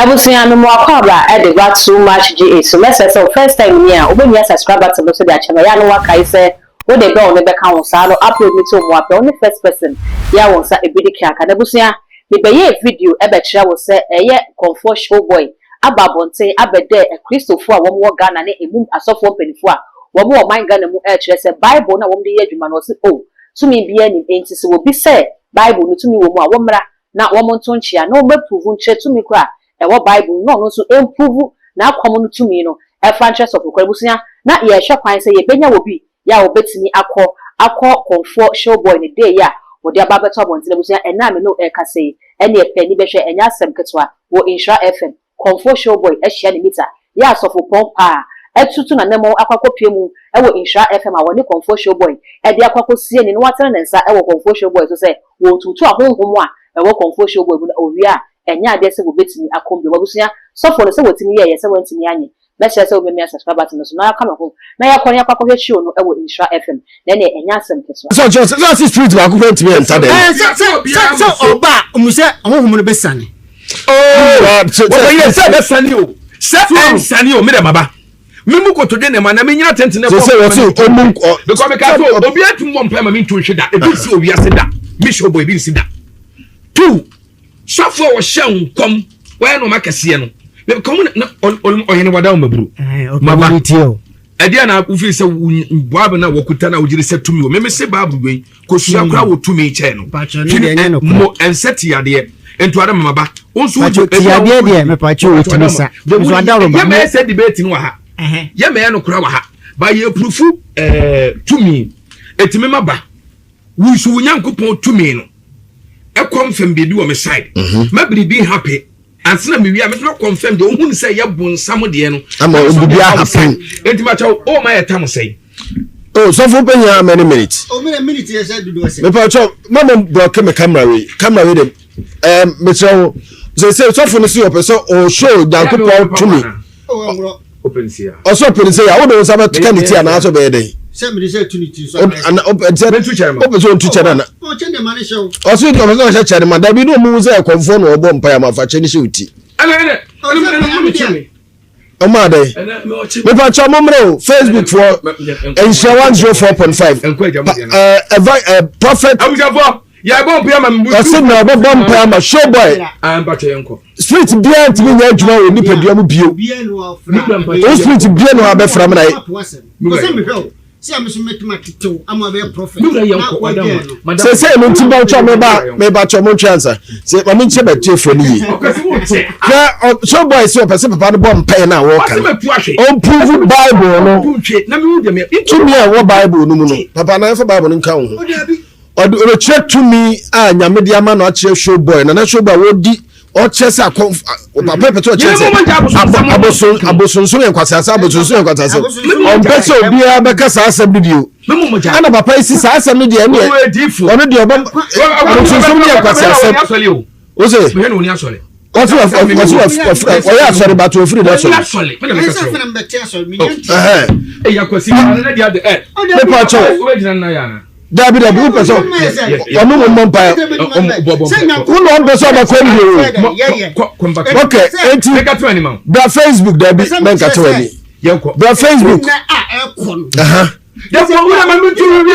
Abusuya no mo akwabra e dey back too much GA. So message so first time here, obey subscriber to so their channel. Ya no waka I say wo dey go on the ka won sa no upload me to mo apẹ only first person. Ya won sa e bi dey kaka. Abusuya me be ye video e be kira wo say eye comfort show boy. Aba bonte abede e Christopher a wo mo Ghana na emu asofo penifo a wo mo man Ghana mu e kire say Bible na wo dey ye adwuma no say oh tumi bia ni enti se wo bi say Bible no tumi wo mu a wo mra na wo mo nto nchia na wo be prove nche tumi kra e wo Bible no so improve na akwom no tumi no e franchise of okwabusia na ye hwe kwan say ye benya wo bi ya wo betini akọ comfort show boy ni day ya wo dia ba beto abonte busia e na me no e ka say e na e pani be hwe enya asem ketwa wo Insura FM comfort show boy e hia ni meter ya sofo pompa etutu na nemo akwakopie mu e wo Insura FM a wo ni comfort show boy e dia akwakosie ni no watene nensa e wo comfort show boy so say wo tutu ahonhom a e wo comfort show boy na owia enya ade se wo betini akombe wabusia sofo no se wotini ye se wantini anye message se wo me subscriber to no so na aka me ho na yakọ ya kwakọ show no e wo Insura FM na na enya asem keso so street ba ku fenti me enta dem so oba omuse ahonhom no besane so ye se besane o se ensane o me dem aba memu kotode ne ma na me nyina tente ne so say what omun because me ka so obi atum mo mpa ma me ntu hweda e bi si owi ase da me show boy bi si da two safo wo hye nkom wa no makase no me kom na oyene wada mabru mama tio adia na ufi se boabe na wakuta na ugire se tumi o me se babu wen ko sua kra wo tumi che no mo enseti yade entu ada mama onso wo yade de me pa che wo tumi sa so ada ro ya me se debate no ha ya me no kra wa ha ba ye prufu tumi etime maba wo so nyankopon tumi no e confirm be bi wo me side mabri be happy ansina me wi a me no confirm de ohun say ye bonsam de no ama obi a happen entima chaw o ma ye tam say oh so for penya many minutes o me minute ye say dudu say me pa chaw mama block me camera we dem me chaw so for no see your person o show Jankopon to me open sia o so open sia wo do sabe tika ni ti ana so be dey say me say tunity so and open so tu chana na o chende mani show o so do so se chane ma da bi no mu say konfo no obo mpa ya ma fa chene shewti ana o ma dey me pa cha momre Facebook for Insura 104.5 prophet ya bon pia ma mbu o se na bo mpa ma show boy amba che yanko street bia ntimi nya adwuma we nipadua mu bio o street bia no abefra me na see am so metima tito am be prophet say no ntiba cho me ba cho mo transa say ma nche ba tefo ni yi so boy say person papa no bom pen na wo kan on prove Bible no na me wudi me to me wo Bible no mu no papa na fa Bible no kan ho o check to me nyame dia ma na che show boy na show boy wo di o chesa papa peto chesa abosun so enkwasasa on peso bia be kasa asem bidio ana papa isi sa asem no de ne ono de obam abosun so ne enkwasasa o se me no ni asole what ya sorry but you free that sorry yakwasi na dia de me pa cho we jina na ya na Dabi person omo mo mpa uno on person ba ko ni okay enti bra Facebook dabi men ka to ani bra Facebook ya fo una ma mutu bi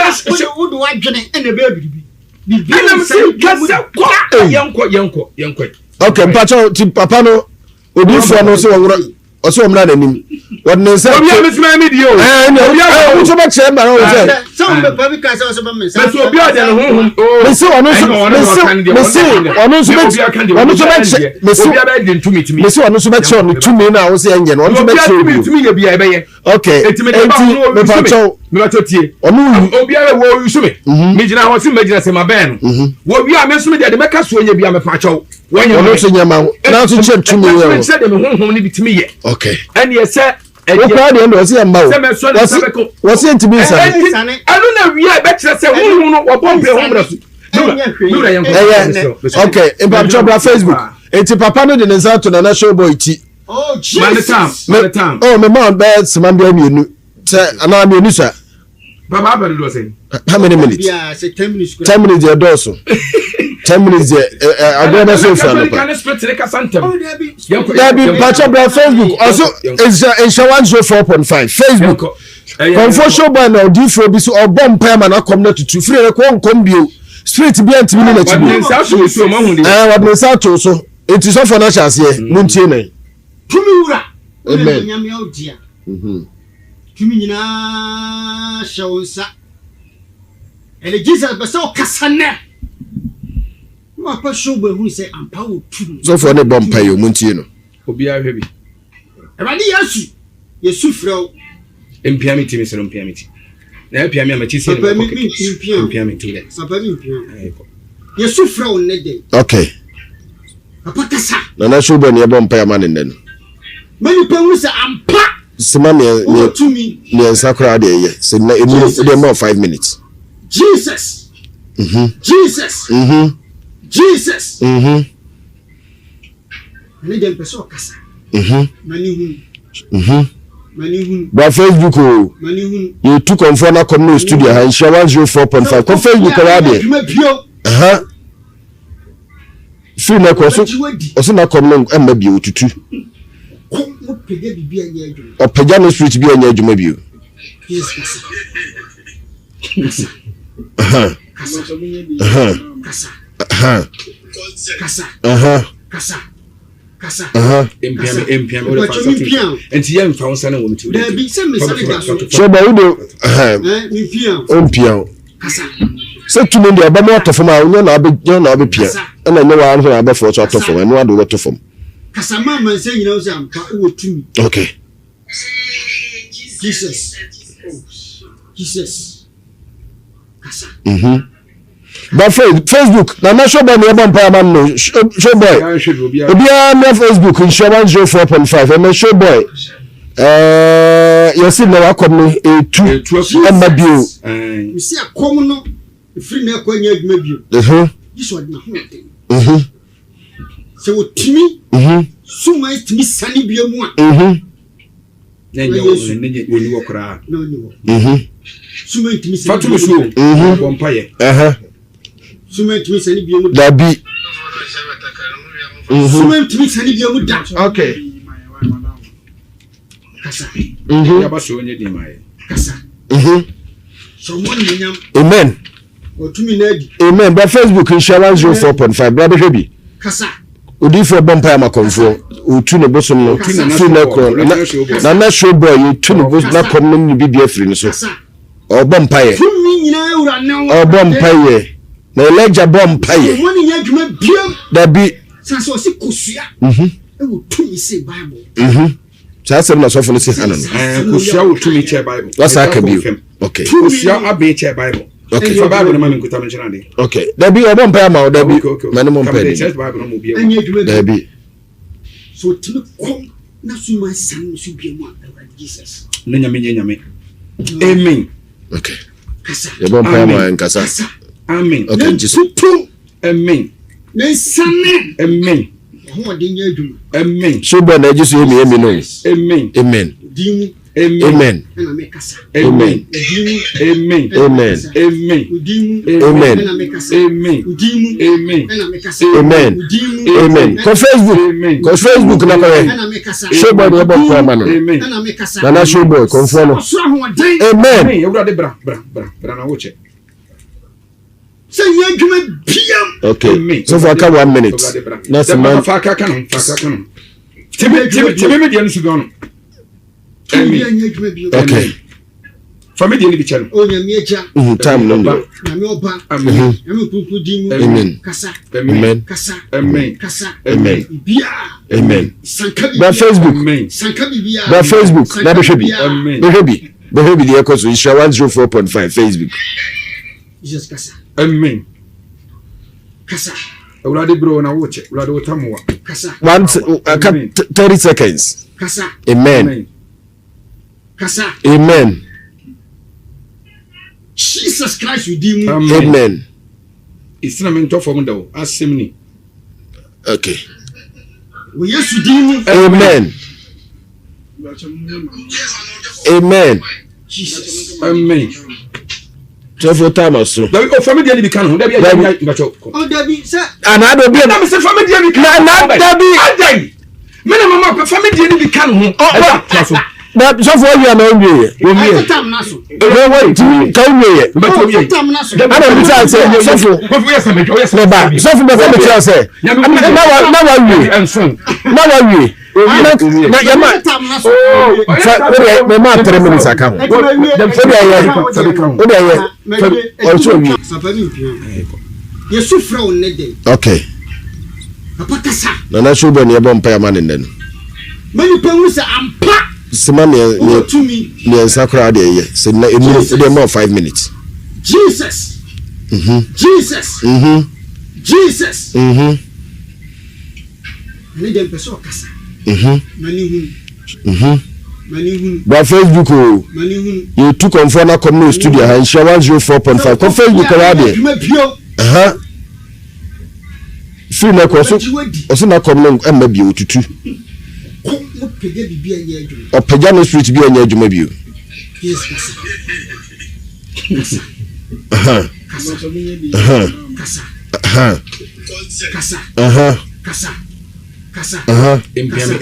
udu adwene ene be bibi na se kasa yanko okay mpacho ti papa no obi fo no se wora o se omra nanim wodne se obi amesima mi dio obi so ba che ma no se some be public case so be me so obi ade no honhom me se ono so be che no tumi na wo se enye no ono so be che tumi ye bia ebe ye okay enti me pa cho me ba totie ono obi ade wo yusu me gina ho se me gina se ma ben wo wi amesu me de me ka so enye bia me pa cho ono so nyama na so che tumi ye se de me honhom ni bitimi ye okay and ye se o kwa de ndo se yamba wo se ntimi sa anu na wi a be kire se honhom no wo bombe honhom so okay in Jobra Facebook enti papa no de nsa to na show boy ti oh Jesus time oh me man be semambia mienu se ana mienu sa baba abere do say how many minutes yeah say 10 minutes 10 minutes e do so 10 minutes I go so far. Can split the casantem. There be patch up Facebook. Also it's Insha 104.5 Facebook. Confusion by now different be so or bomb pay man come not to free the come bio. Street be antimi na tibi. What me say to so. It is for na chance here. Muntie me. Tumi wura. Amen. Nyame awdia. Tumi nyina shawunsa. Ele Jesus be so kasana. Mo apa show be hu say ampa wo tumi. So for ne bomb pay you muntie no. Obi a hwebi. Ewade Yesu frɛ Empiami timi se empiami ti. Na empiami amachi se papa mi empiami ti le. Papa mi empiami. Yesu frɛ wo ne de. Okay. Papa kasa. Na show be ne bomb pay man nden. Mani pa hu se ampa. Sima ne sakra de ye. Se na enu de more 5 minutes. Jesus. Jesus. Jesus. Ne de peso kasa. Mani hu. By Facebook, you took on for na come studio and share 104.5. Come Facebook already. Free na koso. Oso na come no emma bi otutu. O pega no street bi anya adwuma bi o. Empiami o fa enti ye mfa wonsa na wo mti. Da bi se me sare ga so. So ba wudo empiam. Kasa. Se tumi de ba mo atofom a onye na abepia. Na nye wa anho na abefo so atofom enu ado wetofom. Kasa mama se nyina o se ampa o tumi. Okay. Jesus. Kasa. But Facebook, na show boy me bomb pay man no. Show boy. Obi na Facebook in show 104.5. And show boy. You see na come no e2 emma bio. You see akom no free na kwanya adwuma bio. This one na ho. So otimi. Suma itimi sani bio mu a. Nenye woni wokra. No ni. Suma itimi sani. Fatu so. Bomb pay. Suma itimi sani bio mu. Dabi. Suma itimi sani bio mu da. Okay. Kasa. Ya ba so onye di mai. Kasa. So mo ni nyam. Amen. Otumi na di. Amen. By Facebook in share 104.5. Brother Hebi. Kasa. Odi for bompa ma konfo. Otu ne bosom no. Tu na ko. Na show boy you tu ne bosom na kom no bi bia firi no so. O bompa ye. Tumi nyina ewura ne. O bompa ye. Na eleja bompa ye. Mo ni nya dwuma biam. Dabi. Sanso si kosua. Ewu tumi say Bible. Chasem na so fo no si hanan. Kosua wo tumi che Bible. What's aka bi? Okay. Kosua abe che Bible. Okay. For Bible no man kuta mention ade. Okay. Dabi o bompa ma o dabi. Mane mo mpa ni. Bible no mo bia. Dabi. So tumi kom na suma san so biam a Jesus. Na nyame. Amen. Okay. Kasa. Ya bompa ma nkasa. Amen. Okay, Jesus. Amen. Na sane. Amen. Ho de nya adwuma. Amen. So bo na Jesus emi no. Amen. Amen. Dimu. Amen. Na me kasa. Amen. Dimu. Amen. Amen. Amen. Dimu. Amen. Na me kasa. Amen. Dimu. Amen. Na me kasa. Amen. Dimu. Amen. Ko Facebook. Amen. Ko Facebook na ko. Na me kasa. Show boy de bompa ma no. Amen. Na me kasa. Na show boy konfo no. So ho den. Amen. Amen. Ewura de bra na wo che. Say nya adwuma biam. Okay. So for 1 minute. Na se man fa ka no. Tibi me de nsu go no. Okay. Family ni bi che no. O nya mi eja. Time no. Na me oba. Amen. Na me kuku dimu. Amen. Kasa. Amen. Kasa. Amen. Kasa. Amen. Bia. Amen. Sanka By Facebook. Amen. Sanka bibia. By Facebook. Na be hebi. Amen. Be hebi. Be hebi de ekoso Isha 104.5 Facebook. Jesus kasa. Amen. Kasa. Ewura de bro na wo che. Ewura de wotamoa. Kasa. 30 seconds. Kasa. Amen. Kasa. Amen. Jesus Christ redeem. Amen. Isina me ntofo mu dawo. Asem ni. Okay. We yes redeem. Amen. Amen. Jesus. Amen. Trafo time so. Dabi o family dey be kan ho dabi ya ngacho. Oh dabi say anado bi na me say family dey be kan. Na dabi adai. Me na mama family dey be kan ho. Trafo. Na so for you na onwe. I time na so. No wait, can we? But we time na so. Ana mi say so for. Ko fu yes me jo yes. No ba. So for me say. Na wa we. Na wa we. Na yama. Me ma 3 minutes aka. Okay. Papa kasa. Na show be ne bompa ya man nden. Many people say ampa. Sima me sakura de ye. Se na enu de more 5 minutes. Jesus. Jesus. Jesus. Ni dem peso kasa. Mani hu. Ba Facebook o. Mani hu. You took on for na come no studio ha insha 104.5. Ko Facebook ra de. Free na ko so na come no emma bi otutu. O peja no street bi anya adwuma bi o.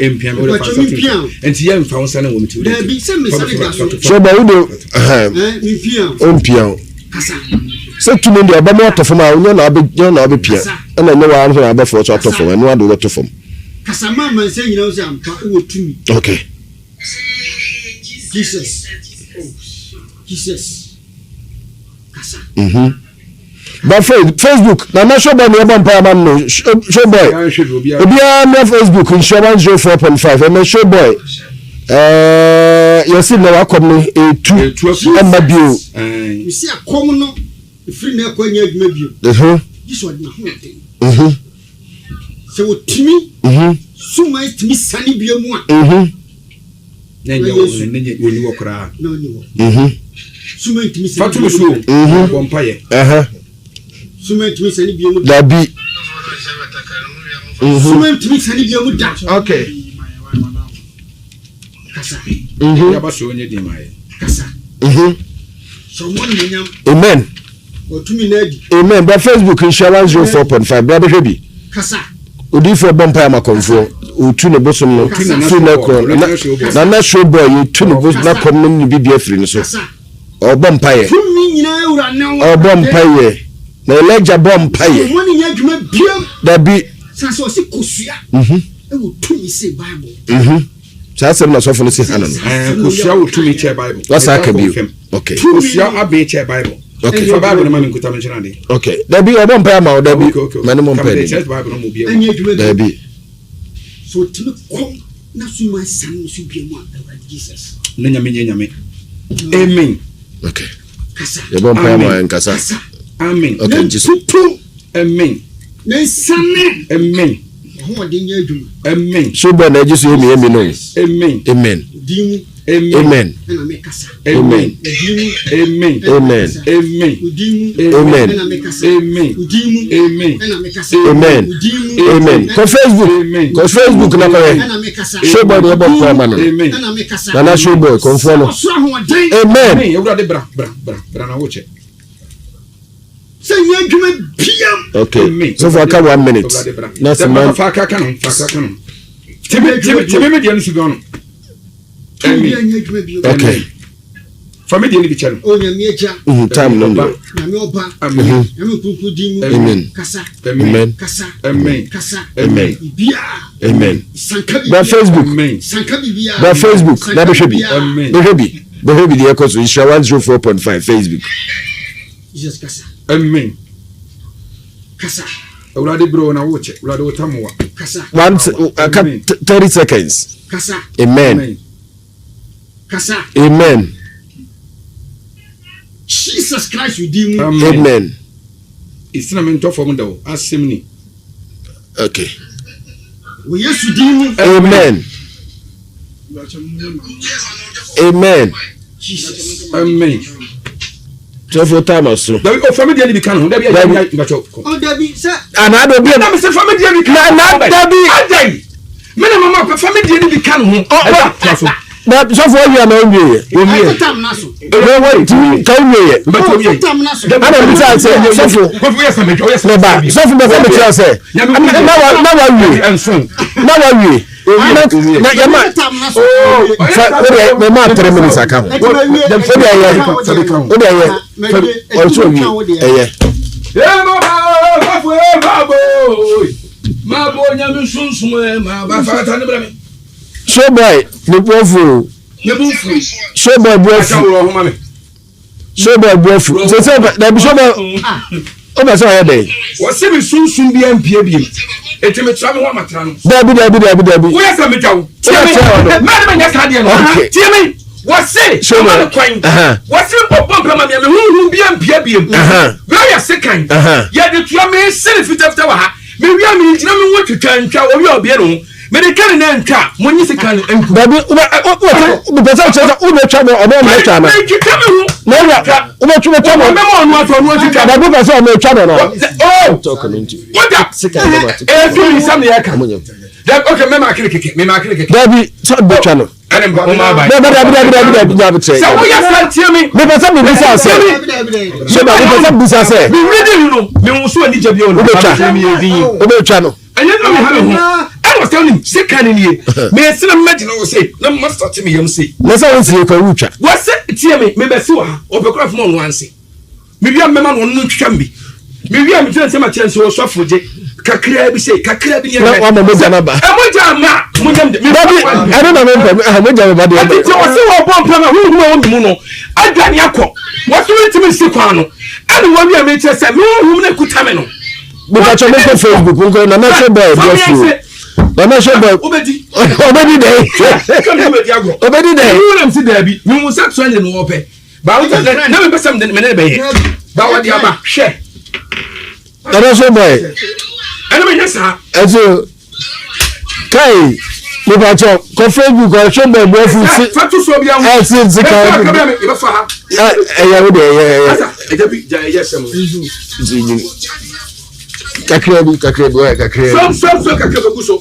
Empiam o fa enti ya mfa wonsa na wo meti. So ba wo empiam. So tumi ndi aba mo atofom a onye na abepia na nye wa anso na abefo so atofom enu ado go tofom. Kasama man say you know say ampa wo tumi. Okay. Jesus. Jesus. Kasa. But Facebook na na show boy ne eba mpa man no show boy. Obi na Facebook insurance 04.5 and show boy. You see na wakom no e2 emma bio. You see akom no free na kwanya adwuma bio. This one na ho. So timi suma timi sani bio mu a nenye woni wokra no ni suma timi sani fatu so bompaye suma timi sani bio mu dabi suma timi sani bio mu da. Okay. Kasa ya ba so onye di mai kasa so mo nyam amen o tumi na di amen. But Facebook insurance 04.5 bra be hwebi kasa odi for bompa ma konfo o tu ne bosom no tu na ko na show boy you tu ne bosom na kom no ni bibia free no so o bompa ye tumi nyina ewura na o bompa ye na eleja bompa ye mo ni adwuma biam dabi sanso o si kosua e wo tumi say Bible Chasem na sofo no si hanan. Kosua wo tumi che Bible. What's aka bi? Okay. Kosua abe che Bible. Okay. For Bible no man nkuta mention ade. Okay. Dabi obo mpa ma o dabi. Mane mo mpa ni. Bible no mo bia. Dabi. So timi kom na so ma san so bia mu Jesus. No nyame. Amen. Okay. Kasa. Obo mpa ma en kasa. Amen. Okay, Jesus. Amen. Na sanne. Amen. Amen. So ba na Jesus yemi no. Amen. Amen. Amen. Amen. Amen. Amen. Amen. Amen. Amen. Ko Facebook na ko. Show boy no bo ko ma no. Na na show boy ko fo no. Amen. Ewura de bra na wo che. Say you adwuma biam. Okay. So for 1 minute. Na se man fa ka no. Tebe me dia no sugo no. Okay. Family ni bi chalo. O nyame eja. Time no. Nyame oba. Nyame kuku di mu. Amen. Kasa. Amen. Kasa. Amen. Kasa. Amen. Bia. Amen. Sanka bi. Ba Facebook. Sanka bi bia. Ba Facebook. Na be hwebi. Amen. Be hwebi the echo so insurance 04.5 Facebook. Jesus kasa. Amen. Kasa. Urade bro na woche. Urade otamuwa. Kasa. 30 seconds. Kasa. Amen. Kasa. Amen. Jesus Christ redeem. Amen. Isina mento form dawo asemni. Okay. We yes redeem. Amen. Amen. Jesus. Amen. Trafo time so. Dabi o family dey bi kan ho dabi ya ngacho. O dabi say anado bi na me say family dey bi kan na dabi ajai. Me na mama family dey bi kan ho. Trafo. But so for you na onye Every time na so. No wait, can you? Every time na so. I don't be say so for. So for me say. Now we. Na yama. Oh, me ma 3 minutes aka. Ma bo nyame sunsun ma ba fa ta ne bra me. So boy, the bofu. So boy bofu. So boy bofu. So say that be so boy. O ba say dey. Wo se me sunsun bi ampie bi. Eti me tra me ho amatra no. Dabi. Wo yesa me twawo. Tie me. Ma me nya ka de no. Tie me. Wo se so ma kwan. Wo se bobom pama me hu bi ampie bi. Bra ya sekan. Ya de tua me se fitafta wa ha. Me wi am ni jina me wo twetwa ntwa obi obi no me de kan na ntwa mo nyi sika no enku baby o pesa cheza o me twa me o me twa me me twetwa me hu na ya o me twa me me mo no twetwa baby pesa o me twa me no oh talk into what that sika no ma do some ya ka that okay me ma kire baby so be twa no ane mba ma ba baby say so we are tell me me pesa me bisa say so baby pesa bisa say me ready no me wo so ani jabi o no o be twa no anya no me ha me ho I was telling him second in here me se na imagine o say na master to me yam say na say won see ko wutwa what say tie me be si wa o be kra from no anse me wi am me ma no no twam bi me wi am tell say ma chance o so foje kakra bi say kakra bi ni na wa mo jana ba e mo jama mo jam me baby I don't know me jama ba de ati o se wo bom pama hu mu no adwane akọ wo so ntimi si kwa no ane wo wi am e tell say me hu na kuta me no because on Facebook nko na na show boy na show boy obedi dey obedi dey you am see there bi me mu sak so ande no wo pe ba wo na me pesam de me na be ye ba wo dia ba hwe na show boy ene me nyasa ezo kai me ba cho ko Facebook ko show boy bo fu si fatu so bia wo si ka me e ba fa ha ya wo dey asa e da bi ja yesem kakre bi so kakre bi so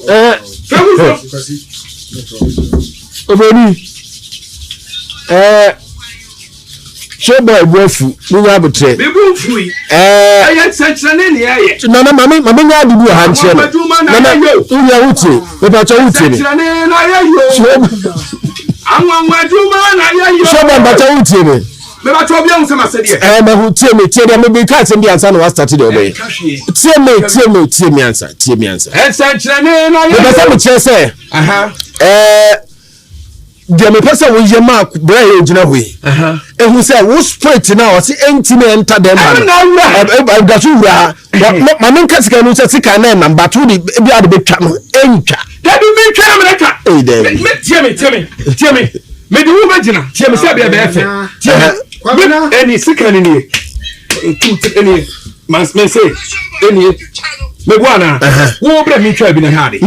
obedi sheba bofu ni ya butre be bu fui aye sanchane ni aye na mama nya adibu ha nche na uya wuti be pa cho wuti ni sanchane na aye yo anwa aduma na aye yo sheba ba cho wuti ni me ba cho bia nsema se de me hu tie de me be ka se ndi ansa na wa start de obey tie me ansa sanchane na aye be sa me che se de me pesa wo ye ma bra ye gina hoi ehu se wo spirit na o se enti na enter dem ma da so wura ma men ka sika no se sika na na batu di bi ade betwa no entwa da bi me twa me ka eh de me tie me me di wo magina tie me se bia be efe tie me eni sika ni ni tu eni mas me se eni me bwana wo bra mi twa bi na ha de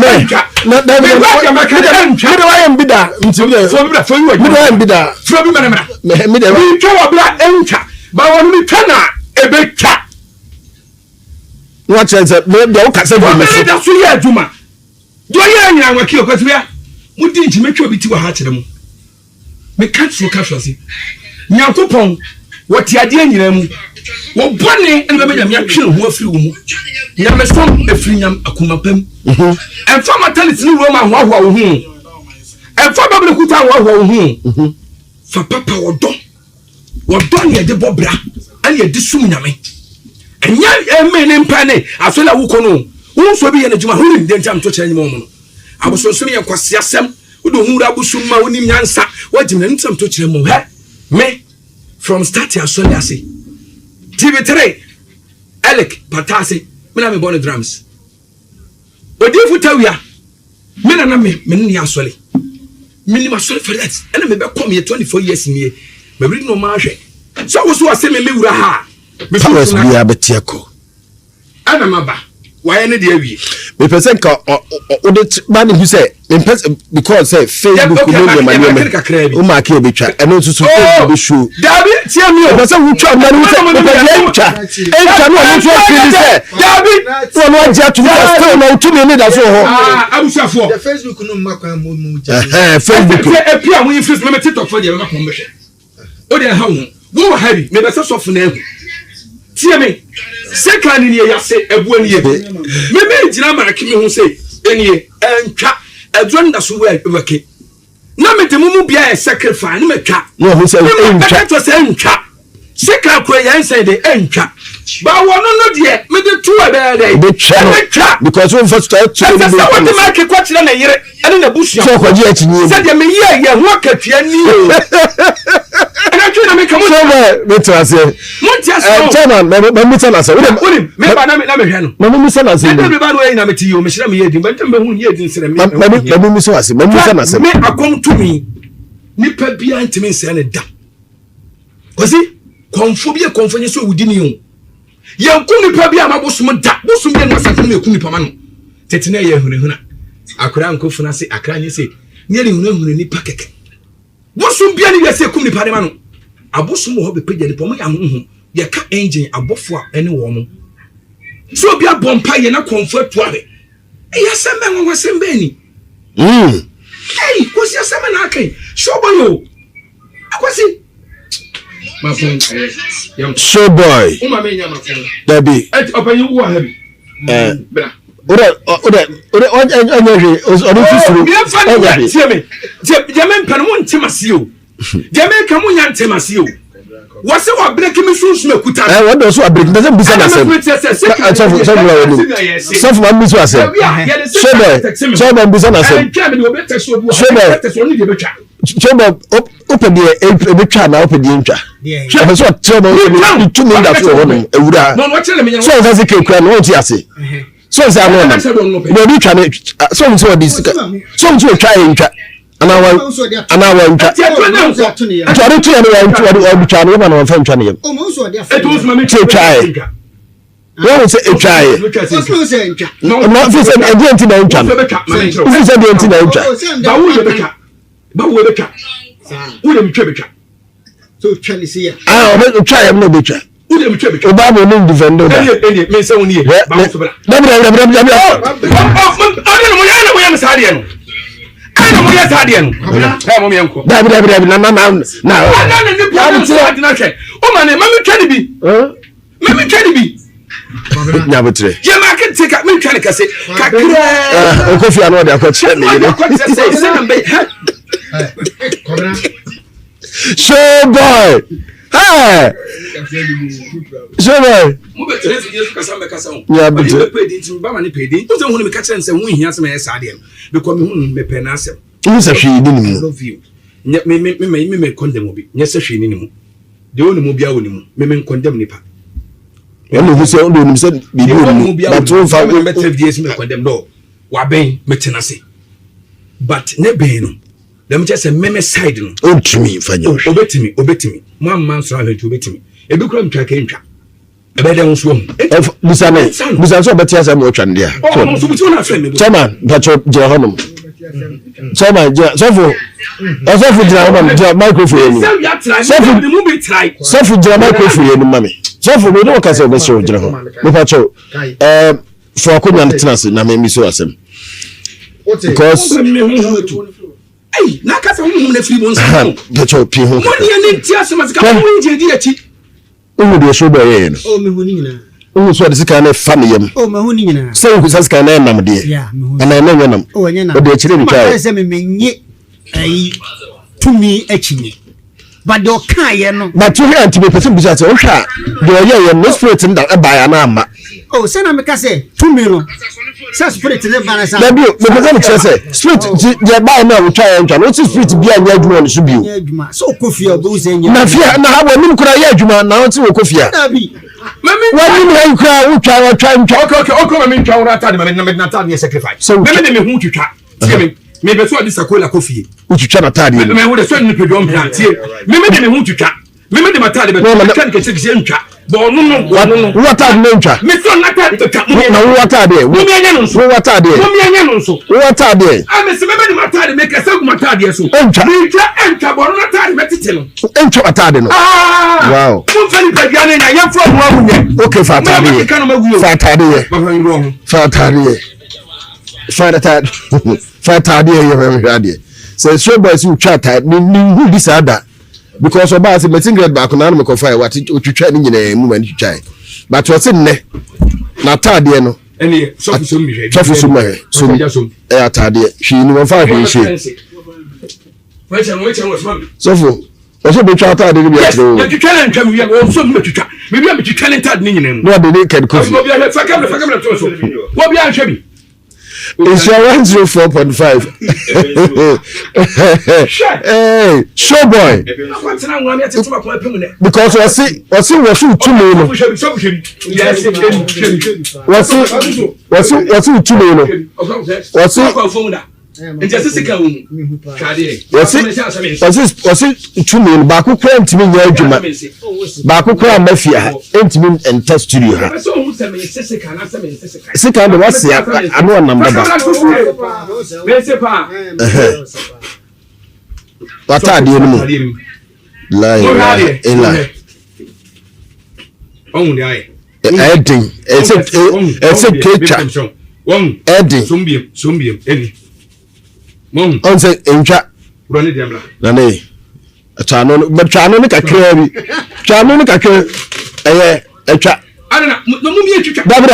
na da me wa yam bida ntimi so bra so yi wa me wa yam bida so bi mana me de mi twa bra entwa ba won mi twa na ebetwa wa chance me de o kasa bi me so da so ya aduma do ya nya anwa ki okwatibia mudi nti metwa bi ti wa ha kire mu me catch so si nyankopon woti ade anyina mu wo bone ene be nyam yatwe ho afiri wo mu nyam som afiri nyam akumapam emfa mentality ni wo ma ho wo hu emfa babele kuta ho wo hu fa papa wodo ne de bobra ane de sum nyame enya eme ne mpa ne asola wo kono wo so bi ye ne juma hu ni de ntam to kire nyama mu no abosonsum ye kwase asem wo do hu ra busum ma wonim nyansa wagim ne ntam to kire mu he me from start ya so yase TV3 Alec Patase me na me born drums odi futawia me na me ni asole me ni masole for that and me be come here 24 years ni me read no ma hwe so wo so ase me wura ha me so so bia betiako ana maba why ne de awie me person ka o de ba ne hu say because say Facebook no dey mani o ma ka betwa eno so Facebook show dabi tie mi o person wu twa mani say e twa no so feel say dabi no no agya to still no to me need aso ho abusafo the Facebook no makwa mu Facebook e pia mo influence me TikTok for dey ma kon behwe o dey ha wo hari me be so sofo na ehu tie me second ni ya se ebu ani ye me gina marake me hu say enie entwa adwanda so we wake na me temu bia e sacrifice ni me twa no hu say entwa to say entwa second ko yan say de entwa ba wono no de me de tu e be de because we first start to be what the market kwachira na yire ene na busu so kwaji atinyi say de me ye ho akatua ni ana tuna me kamu so me tell say chairman me meet na say me ba na me hwe no me meet na say me ba no na me ti yo me hira me ye din ba ntam be hu ye din sere me me meet na say me meet na say me akom to me nipa bia ntimi nse ne da osi konfo bia konfo nye so wudi ni o yankum nipa bia mabosum da bosum bia na santam me ku nipa ma no tete na ye hunehuna akra nkofu na se akra nye se ne ri hunehuna nipa keke bosum bia ni yase kum nipa de ma no abosum ho be pagya nipa mo ya ho ye ka engine abofo a ene wo mo so bia bompa ye na konfo atuare e ya sembe nwo sembe ni hey kosi ya sembe na akai shoboyo akwasi ma fun show boy uma me nyama fun dabi opanyi wo ha bi bra ode onye odi fufuru onye tieme jeme mpano mo ntemase o jeme ka mo nya ntemase o wase wa break mi sunsun ekuta what do so break doesn't be said so ma mi so ase so ba bi said ase so ba open the betwa na open the ntwa e so tell me to me that so no ewura so that ke kura no ti ase so say no na be twa so so this so twa ntwa ana wa ntwa tori tu ya no ntwa no ba no fa ntwa ne o mo so dia e to usma me twa no say ntwa no fi say e di enti na ntwa no fi say di enti na ntwa ba wo beka wo dem twa beka so twa ni se ya o twa ya no be twa wo dem twa beka o ba mo no defender da eni me say woni e ba wo so bela da mo ya sa de no ana mo ya sa de no ha mo me enko da na o ma ne ma me twa ni bi me twa ni bi nya betre je ma ke tika me twa ni kase kakira o kofi anu da ko che me say na be show boy hey show boy mo be tere se Yesu kasa me kasa ho ya betre pe di ti ba ma ne pe di to se hu me ka kire nse hu hia se me yesa de me ko me hu me pe na asem ni sa hwe ni mu love you me condemn obi nya se hwe ni mu de oni mu bia oni mu me condemn nipa no hu se ndo ni se bibi oni but won fa me better vs me condemn no wa ben me tena se but ne ben no dem che se meme side no ontumi fanya obetimi mo amman so ahwe obetimi ebi kura mtwa ka ntwa ebe de nso mu busa so betia sa mo twa nde a so buti na friend me chairman pacho je honom chairman je sofu jira honom je microphone ni sofu jira microphone ni mami sofu me do ka se be so jira ho me pacho for ko nyan tenase na me mi so asem because hey na ka se hu na free bonus pacho pi ho mo ni enti asema ka mo nje di achi o de so be ye no o me hu ni nyina o so de sika na fa me yam o me hu ni nyina se o kusa sika na nam de na na nam o nya na o de chire ni twa se me menye ai tumi achinye but do kan ye no but you hear anti be person bisa se o hwa de o ye no spirit nda ba ya na ama oh se na me ka se tumi no se spirit ne ba na sa na bi me person ni se spirit je ba na o twa ya ntwa no spirit bi anya adwuma no so bi o so kofia bo se nya na fia na ha bo nim kura ya adwuma na o ti wo kofia na bi mami wani ni han kura o twa ntwa okay mami ntwa ora ta de mami na ta de sacrifice mami de me hu twitwa tie me be so adi sakola kofie o twitwa na ta de me hu de so ni pedom plan tie mami de me hu twitwa me de matade be kan ke se ntwa bo no what are no ntwa me so nata to twa na what are there mo me anya no so what are there mo me anya no so what are there me se me de matade me ke se gu matade so ntwa bo no natade me tete no ntwa matade no wow mo fani pagya na ya fo mo amunye okay fatade ye so showboys you chat ni who this other because oba say meeting grade back na me confire what otwitwa ni nyina mu man twitwa but what say ne na atade no ene sofu so mi hwe sofu so ma so atade hwi ni won fa hwe hwe sofu o so be twa atade ni bi atro ya twitwa na ntwa mi o so mi twitwa me bia me twitwa atade ni nyina mu no de naked coffee wo bia fa kamera to so wo bia ahwe bi Insurance 104.5. Hey, showboy. Because was it 2 million. Was it 2 million. Was it two million back who claimed to me your juma back who cry mafia intimate and test studio second was I know a number what are the lie Edding it's a picture Edding Eddie on say encha run diamla na nei chano ni kakra bi chano ni kakra etwa ana no mu mi etwa dabi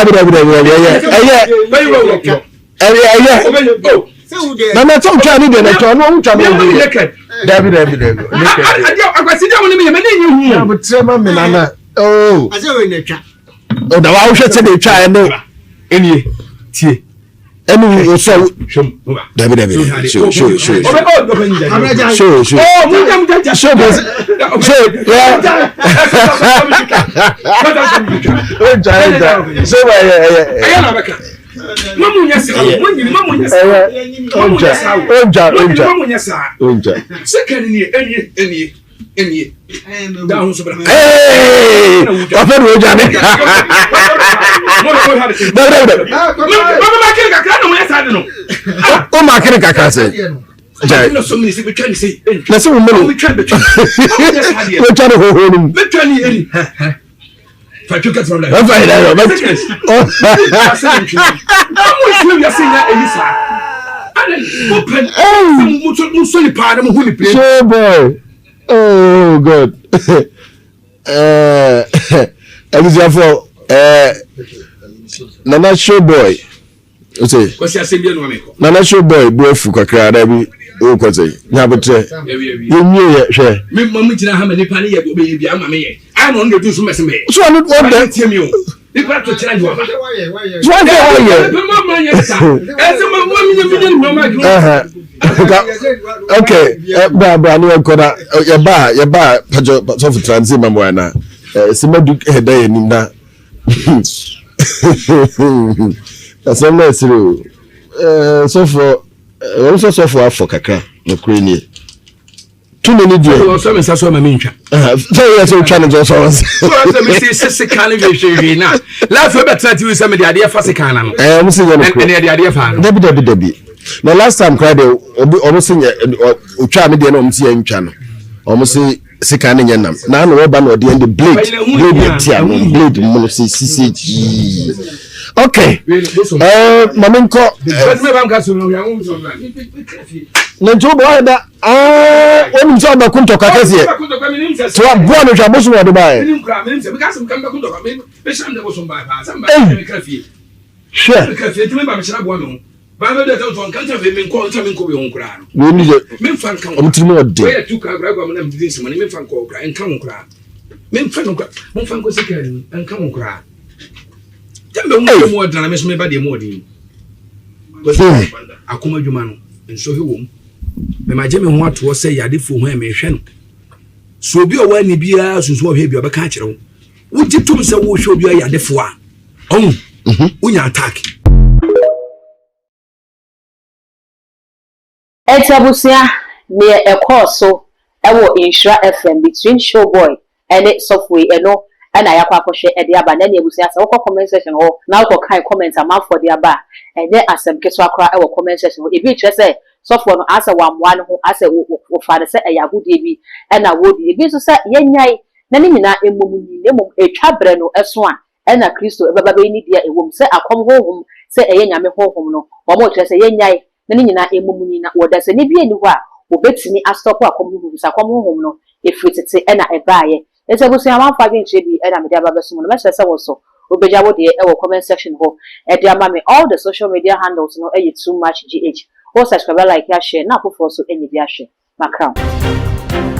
na na to twa ni de na to no twa no dabi akwasi dia woni me me nyi hu ya butrema me na oh ase we na twa o da wa hwe se de twa no enie tie enu o so dabi show oh oh god Elizabeth Nana showboy o say kwasi asembia no ameko Nana showboy bofu kakra da bi o kwase nya betre yemie ye hwe me mamu gina ha mani pa ne ye be bia ma me ye I no ndo so mese me so no what the tie me o ni pra to tira jo ba so why mama ye sa ese ma mo mi no ma ju okay bra no enkoda ye ba pajo so for transit mambo na simadu heda ye nim na asem na siro so for afọ kakra no krenie too many dear so me sa so ma me ntwa so yes so challenge also so me se kan we hwe na la so betra ti we se me de ade fa se kan na no mo se ye no ene de ade fa no dabi na last time cried omo se otwa me de na omo se ye ntwa no omo se sika ne nyenam na no we ba no de end blade tia no blade mo se CCG okay mamenko me bam ka so no ya wo so na njobo da wonu so ba kunto kakase to abo no twa boso do ba e me ka so kan ba kunto me sham de boso ba samba me krafi sure krafi ti me ba me shira bo no ba me de to kan ta fe me ko ta me ko be hon kura no no ni je me fan kan o mutiri mo de we tu ka gra gwa me na me din se me fan ko kura en kan kura me fan ko mo fan ko se kan en kan kura tembe mo dana me so me ba de mo din akoma djuma no enso he wom me ma je me ho ato se yade fo ho e me hwe no so obi o wa ni bia sunso hwe bia obeka kire wo wuti tum se wo hwe obi yade fo a unya attack Etabusia near a course so I will insure FM between Showboy and it software no and I akwa kwhwe e de aba na na ebusi asa wo comment section ho na wo kan comment am for de aba and then asem keso akra e wo comment section ho e bi tire say software no asa wamwa no ho asa wo fa de say e yagudie bi e na wo di e bi so say yenyai na ni nyina emomuni ne mom etwa bre no eso a na Kristo e baba be ni dia e wom say akom honhom say e nyame honhom no wo mo tire say yenyai na ni nyina emomuni na wo da say ne bi eni ho a obetini astop akom honhom say akom honhom no e fritete e na e baaye it's a busi amount for being and I'm the other person. The message also. Obeja wo de e comment section ho. E de ama me all the social media handles no e too much GH. Or subscribe, like, share. Na po for so any bi share. Macron.